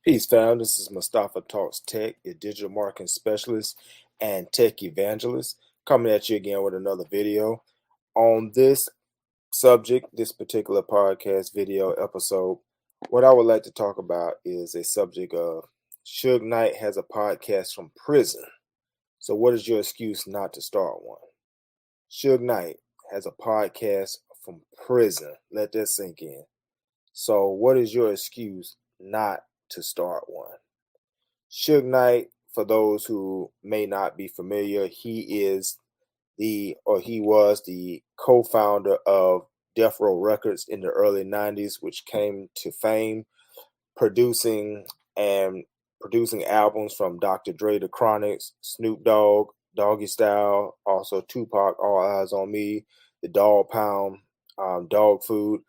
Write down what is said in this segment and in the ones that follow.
Peace, fam. This is Mustafa Talks Tech, your digital marketing specialist and tech evangelist, coming at you again with another video. On this subject, this particular podcast video episode, what I would like to talk about is a subject of Suge Knight has a podcast from prison. So, what is your excuse not to start one? Suge Knight has a podcast from prison. Let that sink in. So, what is your excuse not to start one? Suge Knight, for those who may not be familiar, he was the co-founder of Death Row Records in the early 90s, which came to fame producing and producing albums from Dr. Dre, The Chronics, Snoop Dogg, Doggy Style, also Tupac, All Eyes on Me, The Dog Pound, Dog Food,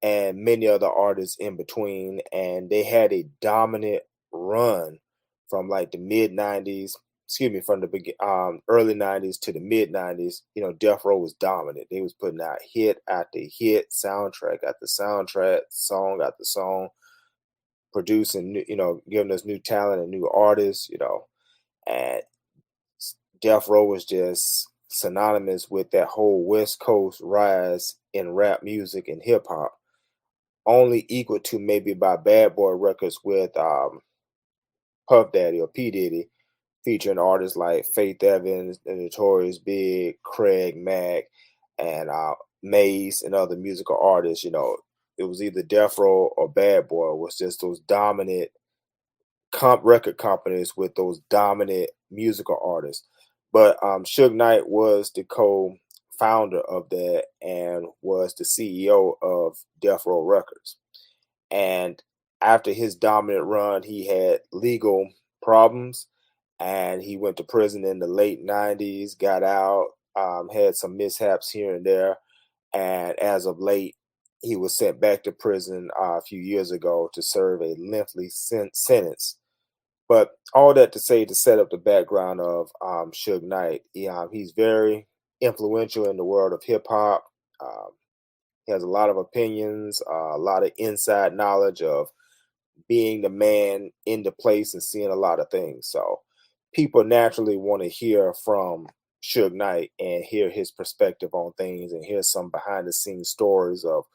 and many other artists in between. And they had a dominant run from like the mid 90s, excuse me, from the early 90s to the mid 90s. Death Row was dominant. They was putting out hit after hit, soundtrack after soundtrack, song after song, producing, giving us new talent and new artists, and Death Row was just synonymous with that whole West Coast rise in rap music and hip hop, only equal to maybe by Bad Boy Records with Puff Daddy or P. Diddy, featuring artists like Faith Evans, The Notorious Big, Craig Mack, and Maze and other musical artists. It was either Death Row or Bad Boy. It was just those dominant record companies with those dominant musical artists. But Suge Knight was the co-founder of that and was the CEO of Death Row Records. And after his dominant run, he had legal problems and he went to prison in the late 90s, got out, had some mishaps here and there. And as of late, he was sent back to prison a few years ago to serve a lengthy sentence. But all that to say, to set up the background of Suge Knight, he's very influential in the world of hip hop. Um, he has a lot of opinions, a lot of inside knowledge of being the man in the place and seeing a lot of things. So people naturally want to hear from Suge Knight and hear his perspective on things and hear some behind the scenes stories of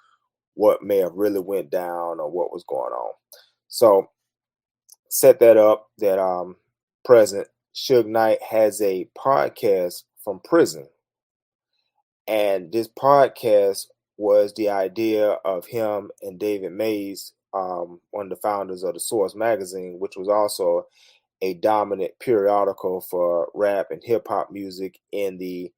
what may have really went down or what was going on. So set that up that present Suge Knight has a podcast from prison. And this podcast was the idea of him and David Mays, one of the founders of the Source magazine, which was also a dominant periodical for rap and hip hop music in the,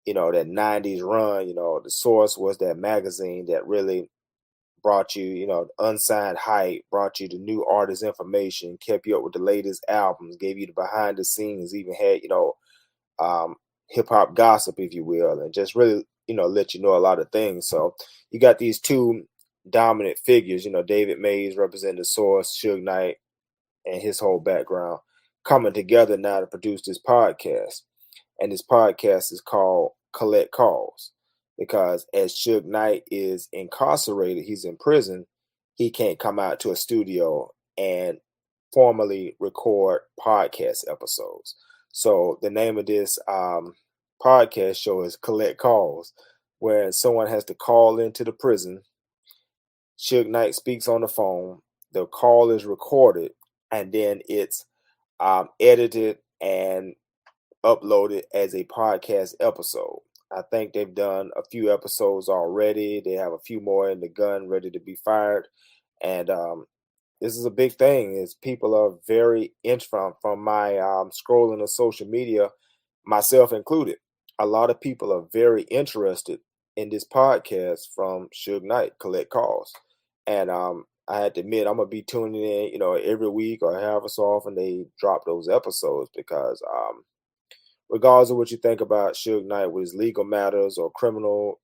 that 90s run. The Source was that magazine that really brought you, unsigned hype, brought you the new artist information, kept you up with the latest albums, gave you the behind the scenes, even had, um, hip hop gossip, if you will, and just really, let you know a lot of things. So you got these two dominant figures, David Mays representing the Source, Suge Knight, and his whole background coming together now to produce this podcast. And this podcast is called Collect Calls because as Suge Knight is incarcerated, he's in prison, he can't come out to a studio and formally record podcast episodes. So the name of this podcast show is Collect Calls, where someone has to call into the prison. Suge Knight speaks on the phone. The call is recorded, and then it's edited and uploaded as a podcast episode. I think they've done a few episodes already. They have a few more in the gun ready to be fired. And this is a big thing. Is people are very interested from my scrolling of social media, myself included. A lot of people are very interested in this podcast from Suge Knight, Collect Calls. And I had to admit, I'm gonna be tuning in, every week or however so often they drop those episodes because regardless of what you think about Suge Knight with his legal matters or criminal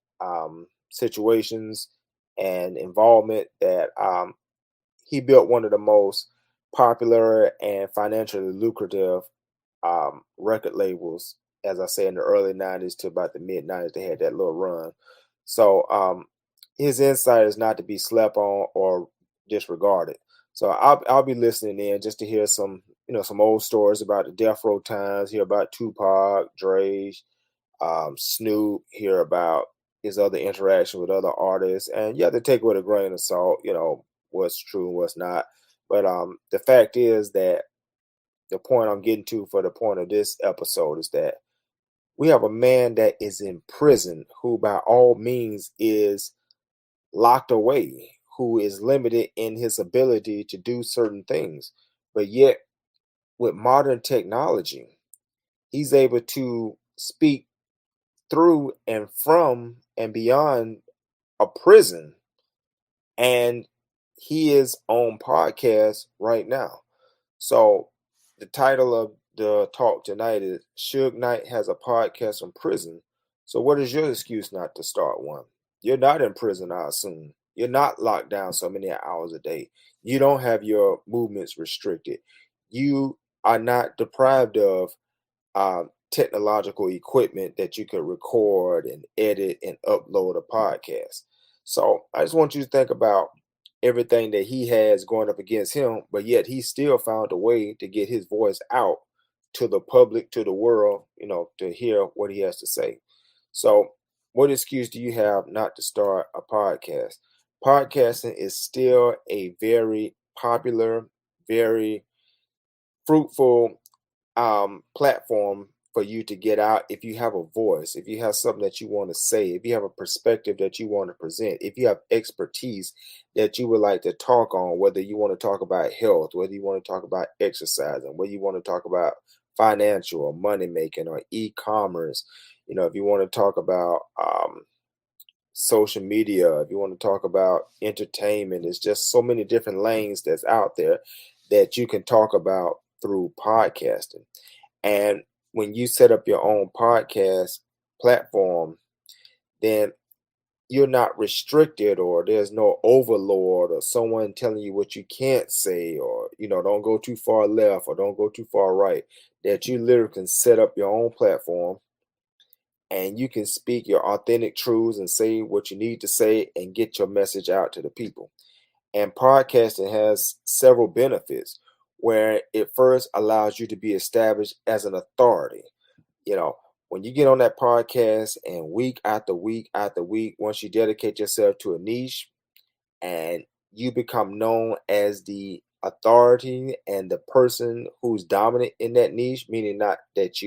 situations and involvement, that he built one of the most popular and financially lucrative record labels, as I say, in the early 90s to about the mid 90s. They had that little run. So his insight is not to be slept on or disregarded. So I'll be listening in just to hear some, some old stories about the death row times, hear about Tupac, Dre, Snoop, hear about his other interaction with other artists, and you have to take it with a grain of salt, what's true and what's not. But the fact is that the point I'm getting to for the point of this episode is that we have a man that is in prison who, by all means, is locked away, who is limited in his ability to do certain things. But yet, with modern technology, he's able to speak through and from and beyond a prison, and he is on podcast right now. So the title of the talk tonight is Suge Knight Has a Podcast from Prison. So what is your excuse not to start one? You're not in prison, I assume. You're not locked down so many hours a day. You don't have your movements restricted. You are not deprived of technological equipment that you could record and edit and upload a podcast. So I just want you to think about everything that he has going up against him, but yet he still found a way to get his voice out to the public, to the world, to hear what he has to say. So, what excuse do you have not to start a podcast? Podcasting is still a very popular, very fruitful platform for you to get out if you have a voice, if you have something that you want to say, if you have a perspective that you want to present, if you have expertise that you would like to talk on, whether you want to talk about health, whether you want to talk about exercising, whether you want to talk about financial or money making or e-commerce, if you want to talk about social media, if you want to talk about entertainment, it's just so many different lanes that's out there that you can talk about through podcasting. And when you set up your own podcast platform, then you're not restricted, or there's no overlord or someone telling you what you can't say, or don't go too far left or don't go too far right. That you literally can set up your own platform and you can speak your authentic truths and say what you need to say and get your message out to the people. And podcasting has several benefits where it first allows you to be established as an authority. You know, when you get on that podcast and week after week after week, once you dedicate yourself to a niche and you become known as the authority and the person who's dominant in that niche, meaning not that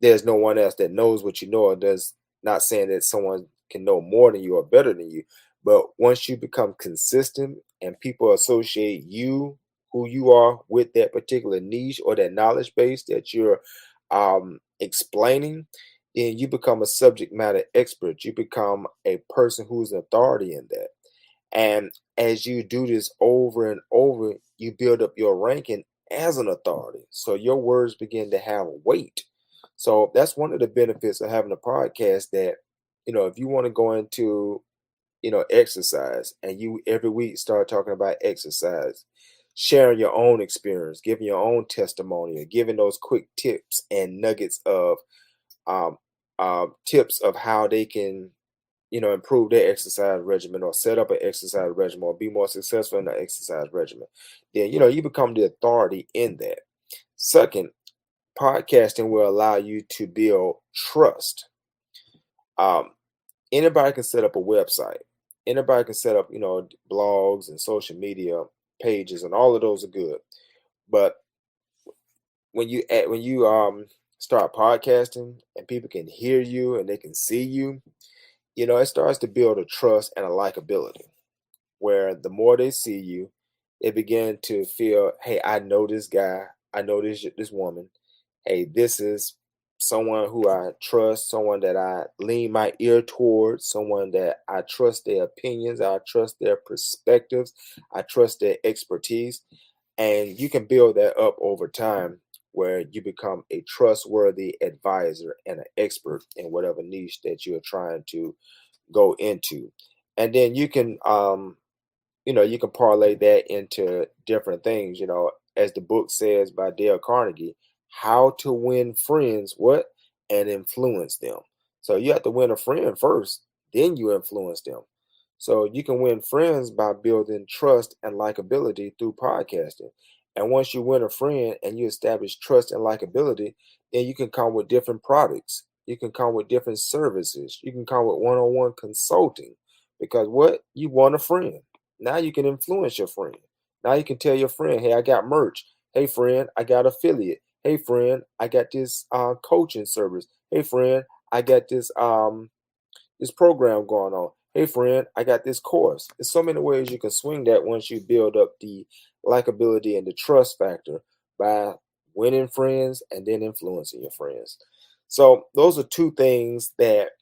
there's no one else that knows what you know, or does not saying that someone can know more than you or better than you. But once you become consistent and people associate you, who you are, with that particular niche or that knowledge base that you're explaining, then you become a subject matter expert. You become a person who's an authority in that. And as you do this over and over, you build up your ranking as an authority. So your words begin to have weight. So that's one of the benefits of having a podcast, that, if you want to go into, exercise, and you every week start talking about exercise, sharing your own experience, giving your own testimony, or giving those quick tips and nuggets of um, tips of how they can improve their exercise regimen, or set up an exercise regimen, or be more successful in the exercise regimen, then you become the authority in that. Second, podcasting will allow you to build trust. Um, Anybody can set up a website. Anybody can set up, blogs and social media pages, and all of those are good. But when you start podcasting and people can hear you and they can see you, it starts to build a trust and a likability, where the more they see you, they begin to feel, hey, I know this guy, I know this woman. Hey, this is someone who I trust, someone that I lean my ear towards, someone that I trust their opinions, I trust their perspectives, I trust their expertise. And you can build that up over time, where you become a trustworthy advisor and an expert in whatever niche that you're trying to go into. And then you can parlay that into different things, as the book says by Dale Carnegie, how to win friends, what? And influence them. So you have to win a friend first, then you influence them. So you can win friends by building trust and likability through podcasting. And once you win a friend and you establish trust and likability, then you can come with different products. You can come with different services. You can come with one-on-one consulting because what? You want a friend. Now you can influence your friend. Now you can tell your friend, hey, I got merch. Hey, friend, I got affiliate. Hey, friend, I got this coaching service. Hey, friend, I got this program going on. Hey, friend, I got this course. There's so many ways you can swing that once you build up the likability and the trust factor by winning friends and then influencing your friends. So those are two things that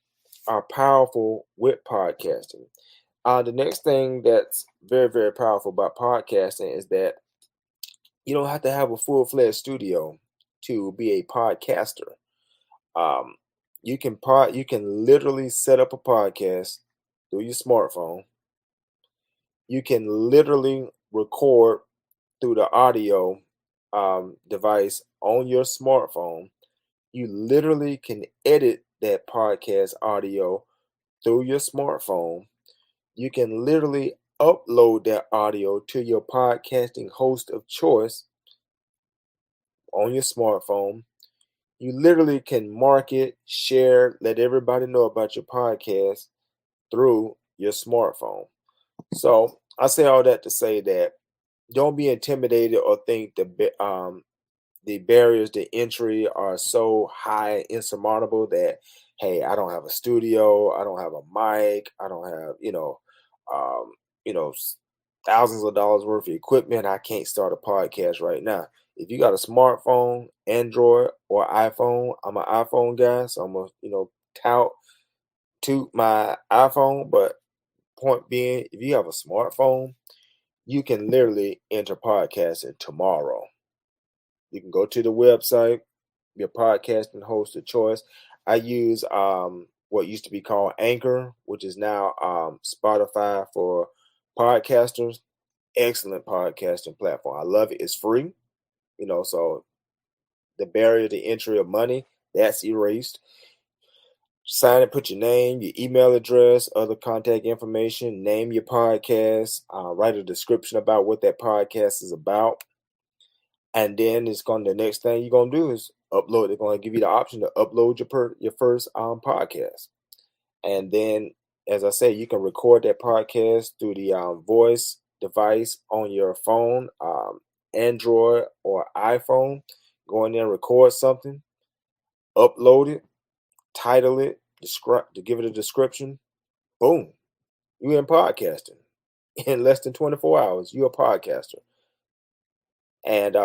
are powerful with podcasting. The next thing that's very, very powerful about podcasting is that you don't have to have a full-fledged studio to be a podcaster. Um, you can literally set up a podcast through your smartphone. You can literally record through the audio device on your smartphone. You literally can edit that podcast audio through your smartphone. You can literally upload that audio to your podcasting host of choice on your smartphone. You literally can market, share, let everybody know about your podcast through your smartphone. So I say all that to say that don't be intimidated or think the barriers to entry are so high and insurmountable that hey, I don't have a studio, I don't have a mic, I don't have um, you know thousands of dollars worth of equipment. I can't start a podcast right now. If you got a smartphone, Android or iPhone, I'm an iPhone guy, so I'm a tout to my iPhone. But point being, if you have a smartphone, you can literally enter podcasting tomorrow. You can go to the website, your podcasting host of choice. I use what used to be called Anchor, which is now Spotify for podcasters. Excellent podcasting platform. I love it. It's free, so the barrier to entry of money, that's erased. Sign it, put your name, your email address, other contact information, name your podcast, write a description about what that podcast is about. And then the next thing you're gonna do is upload. They're gonna give you the option to upload your first podcast. And then, as I say, you can record that podcast through the voice device on your phone, Android or iPhone. Go in there, record something, upload it, title it, to give it a description. Boom, you in podcasting in less than 24 hours. You're a podcaster, and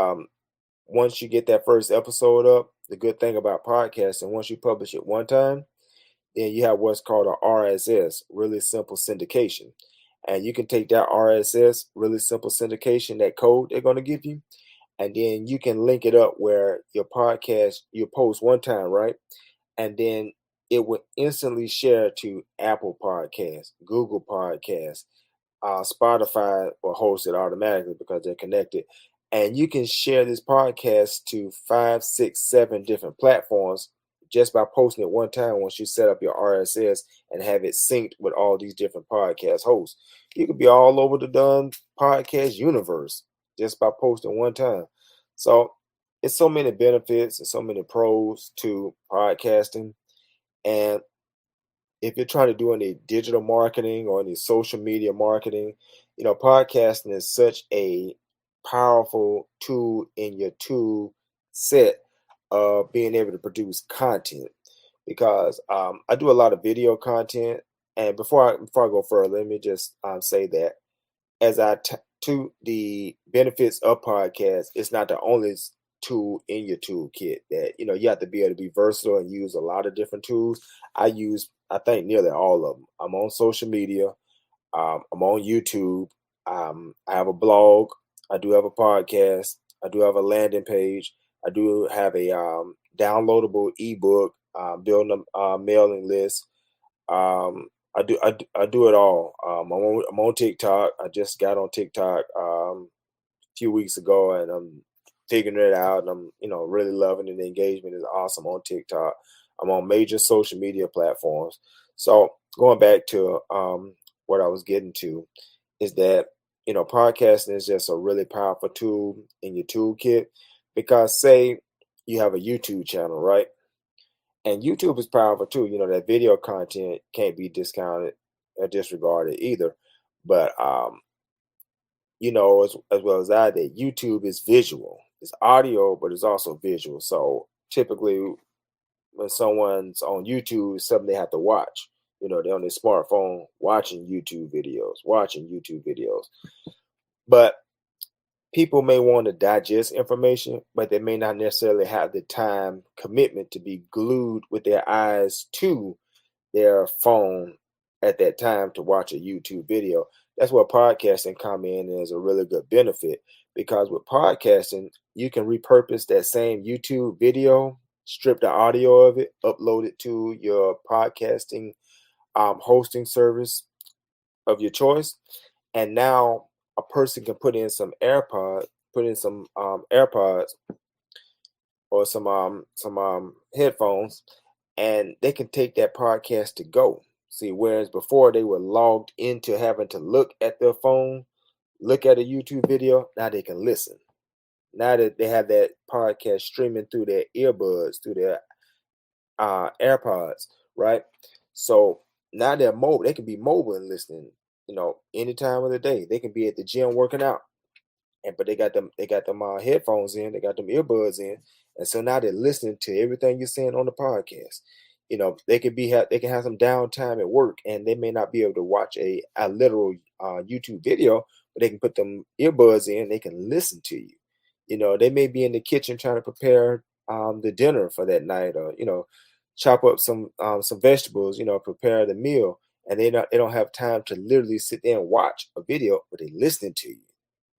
once you get that first episode up, the good thing about podcasting, once you publish it one time, then you have what's called a RSS, really simple syndication. And you can take that RSS, really simple syndication, that code they're going to give you, and then you can link it up where your podcast, you post one time, right? And then it will instantly share to Apple Podcasts, Google Podcasts, Spotify will host it automatically because they're connected. And you can share this podcast to 5, 6, 7 different platforms just by posting it one time once you set up your RSS and have it synced with all these different podcast hosts. You could be all over the done podcast universe just by posting one time. So it's so many benefits and so many pros to podcasting. And if you're trying to do any digital marketing or any social media marketing, podcasting is such a powerful tool in your tool set of being able to produce content. Because I do a lot of video content, and before I go further, let me just say that as to the benefits of podcasts, it's not the only tool in your toolkit that you have to be able to be versatile and use a lot of different tools. I think nearly all of them. I'm on social media. I'm on YouTube. I have a blog. I do have a podcast. I do have a landing page. I do have a downloadable ebook. Building a mailing list. I do it all. I'm on TikTok. I just got on TikTok a few weeks ago, and I'm figuring it out, and I'm really loving it. The engagement is awesome on TikTok. I'm on major social media platforms. So going back to what I was getting to is that, podcasting is just a really powerful tool in your toolkit because say you have a YouTube channel, right? And YouTube is powerful too. That video content can't be discounted or disregarded either. But as well as that YouTube is visual. It's audio, but it's also visual. So typically when someone's on YouTube, it's something they have to watch. They're on their smartphone watching YouTube videos. But people may want to digest information, but they may not necessarily have the time commitment to be glued with their eyes to their phone at that time to watch a YouTube video. That's where podcasting come in as a really good benefit because with podcasting, you can repurpose that same YouTube video, strip the audio of it, upload it to your podcasting hosting service of your choice, and now a person can put in some AirPods or some headphones, and they can take that podcast to go. See, whereas before they were logged into having to look at their phone, look at a YouTube video, now they can listen. Now that they have that podcast streaming through their earbuds, through their AirPods, right? So now they're mobile. They can be mobile and listening, any time of the day. They can be at the gym working out, but they got them headphones in, they got them earbuds in, and so now they're listening to everything you're saying on the podcast. They can have some downtime at work, and they may not be able to watch a literal YouTube video, but they can put them earbuds in. They can listen to you. They may be in the kitchen trying to prepare the dinner for that night, or chop up some vegetables, prepare the meal, and they don't have time to literally sit there and watch a video, but they're listening to you.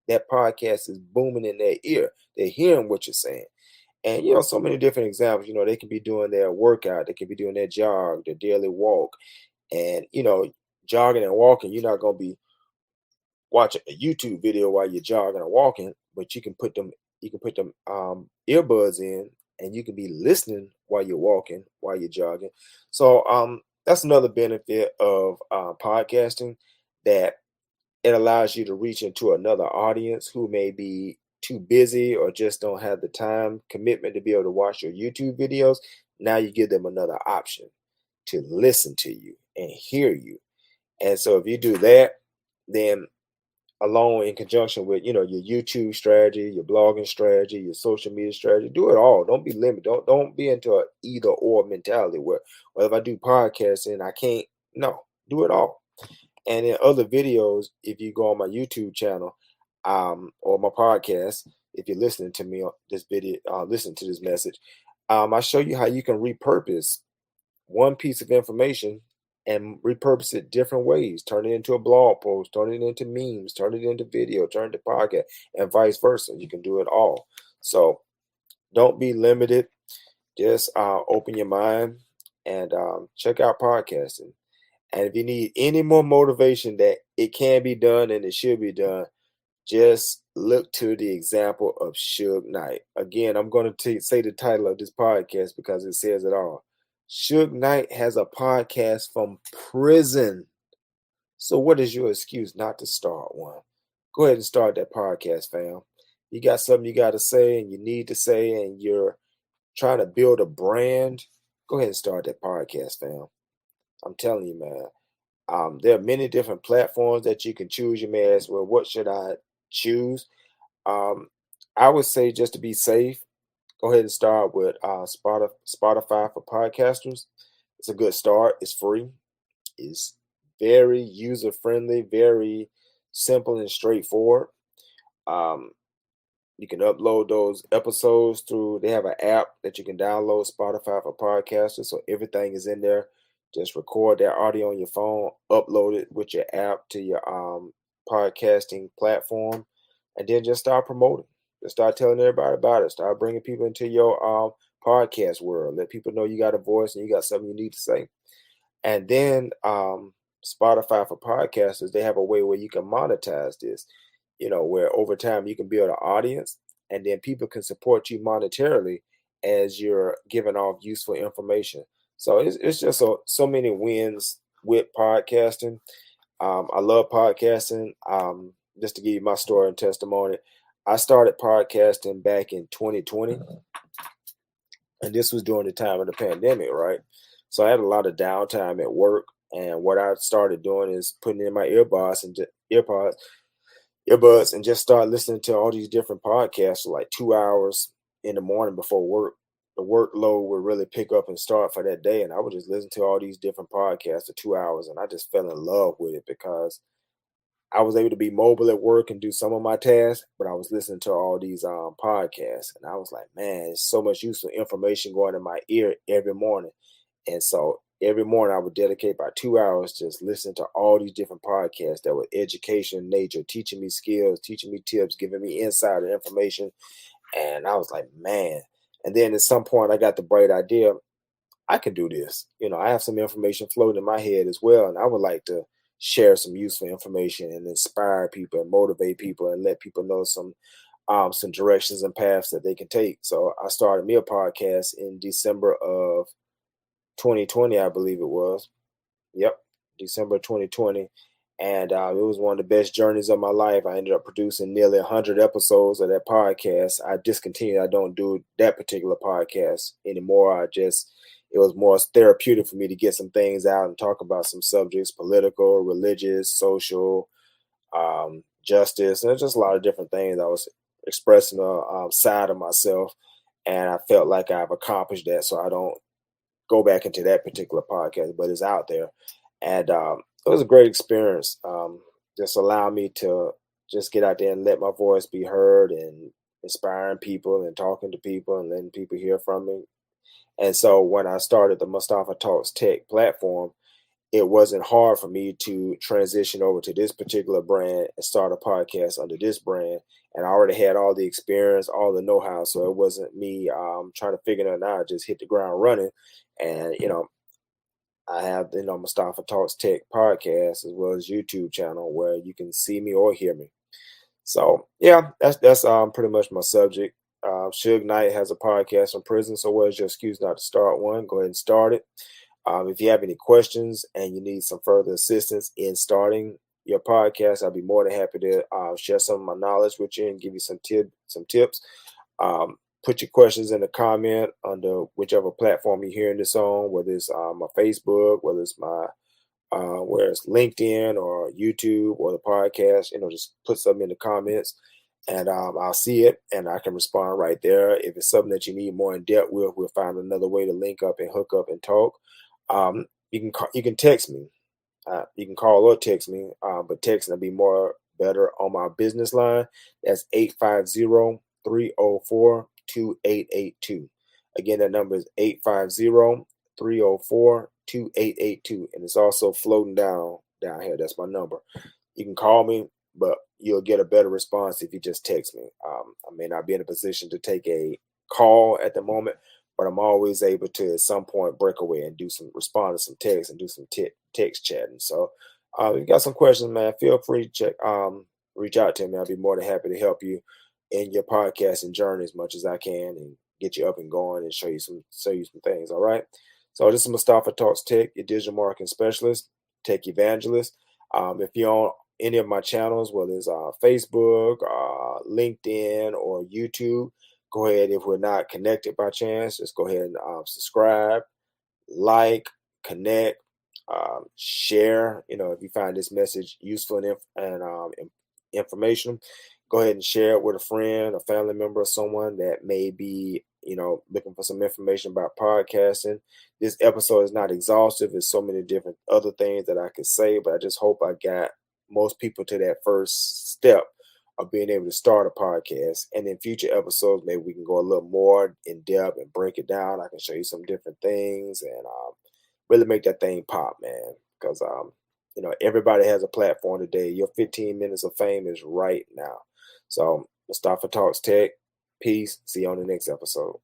That podcast is booming in their ear. They're hearing what you're saying. And so many different examples. They can be doing their workout, they can be doing their jog, their daily walk. And jogging and walking, you're not gonna be watching a YouTube video while you're jogging or walking, but you can put them earbuds in, and you can be listening while you're walking, while you're jogging. So that's another benefit of podcasting, that it allows you to reach into another audience who may be too busy or just don't have the time commitment to be able to watch your YouTube videos. Now you give them another option to listen to you and hear you. And so if you do that, then along in conjunction with your YouTube strategy, your blogging strategy, your social media strategy, do it all. Don't be limited. Don't be into an either or mentality where, well, if I do podcasting, I can't. No, do it all. And in other videos, if you go on my YouTube channel, or my podcast, if you're listening to me on this video, listen to this message, I show you how you can repurpose one piece of information and repurpose it different ways. Turn it into a blog post, turn it into memes, turn it into video, turn it to podcast, and vice versa. You can do it all. So don't be limited. Just open your mind and check out podcasting. And if you need any more motivation that it can be done and it should be done, just look to the example of Suge Knight. Again, I'm going to say the title of this podcast because it says it all. Suge Knight has a podcast from prison. So what is your excuse not to start one? Go ahead and start that podcast, fam. You got something you got to say and you need to say, and you're trying to build a brand. Go ahead and start that podcast, fam. I'm telling you, man. There are many different platforms that you can choose. You may ask, well, what should I choose? I would say, just to be safe, go ahead and start with Spotify for podcasters. It's a good start. It's free. It's very user friendly, very simple and straightforward. Um, you can upload those episodes through, they have an app that you can download, Spotify for podcasters. So everything is in there. Just record that audio on your phone, upload it with your app to your podcasting platform, and then just start promoting. Just start telling everybody about it. Start bringing people into your podcast world. Let people know you got a voice and you got something you need to say. And then Spotify for podcasters, they have a way where you can monetize this, where over time you can build an audience, and then people can support you monetarily as you're giving off useful information. So it's just so many wins with podcasting. I love podcasting. Just to give you my story and testimony, I started podcasting back in 2020, and this was during the time of the pandemic, right? So I had a lot of downtime at work, and what I started doing is putting in my earpods, earbuds, and just start listening to all these different podcasts for like 2 hours in the morning before work. The workload would really pick up and start for that day, and I would just listen to all these different podcasts for 2 hours, and I just fell in love with it because I was able to be mobile at work and do some of my tasks, but I was listening to all these podcasts, and I was like, man, it's so much useful information going in my ear every morning. And so every morning I would dedicate about 2 hours just listening to all these different podcasts that were education in nature, teaching me skills, teaching me tips, giving me insider information. And I was like, man. And then at some point I got the bright idea, I can do this. I have some information floating in my head as well, and I would like to share some useful information and inspire people and motivate people and let people know some directions and paths that they can take. So I started me a podcast in December of 2020, I believe it was. Yep, December 2020. And it was one of the best journeys of my life. I ended up producing nearly 100 episodes of that podcast. I discontinued. I don't do that particular podcast anymore. It was more therapeutic for me to get some things out and talk about some subjects: political, religious, social, justice, and there's just a lot of different things. I was expressing a side of myself, and I felt like I've accomplished that. So I don't go back into that particular podcast, but it's out there. And it was a great experience. Just allow me to just get out there and let my voice be heard and inspiring people and talking to people and letting people hear from me. And so when I started the Mustafa Talks Tech platform, it wasn't hard for me to transition over to this particular brand and start a podcast under this brand. And I already had all the experience, all the know-how. So it wasn't me trying to figure it out. I just hit the ground running. And, I have, Mustafa Talks Tech podcast as well as YouTube channel where you can see me or hear me. So yeah, that's pretty much my subject. Suge Knight has a podcast from prison. So what is your excuse not to start one? Go ahead and start it. If you have any questions and you need some further assistance in starting your podcast, I'd be more than happy to share some of my knowledge with you and give you some tips. Put your questions in the comment under whichever platform you're hearing this on, whether it's my Facebook, whether it's where it's LinkedIn or YouTube or the podcast. Just put something in the comments, and I'll see it and I can respond right there. If it's something that you need more in depth with, we'll find another way to link up and hook up and talk. You can text me. You can call or text me, but texting will be more better on my business line. That's 850-304-2882. Again, that number is 850-304-2882. And it's also floating down here. That's my number. You can call me, but you'll get a better response if you just text me. I may not be in a position to take a call at the moment, but I'm always able to at some point break away and respond to some text and do some text chatting. So if you got some questions, man, feel free to reach out to me. I'll be more than happy to help you in your podcasting journey as much as I can and get you up and going and show you some things. All right. So this is Mustafa Talks Tech, your digital marketing specialist, tech evangelist. If you're on any of my channels, whether it's Facebook, LinkedIn, or YouTube, go ahead. If we're not connected by chance, just go ahead and subscribe, like, connect, share. If you find this message useful and informational, go ahead and share it with a friend, a family member, or someone that may be, looking for some information about podcasting. This episode is not exhaustive. There's so many different other things that I could say, but I just hope I got most people to that first step of being able to start a podcast. And in future episodes, maybe we can go a little more in depth and break it down. I can show you some different things and really make that thing pop, man. Because everybody has a platform today. Your 15 minutes of fame is right now. So Mustafa Talks Tech. Peace. See you on the next episode.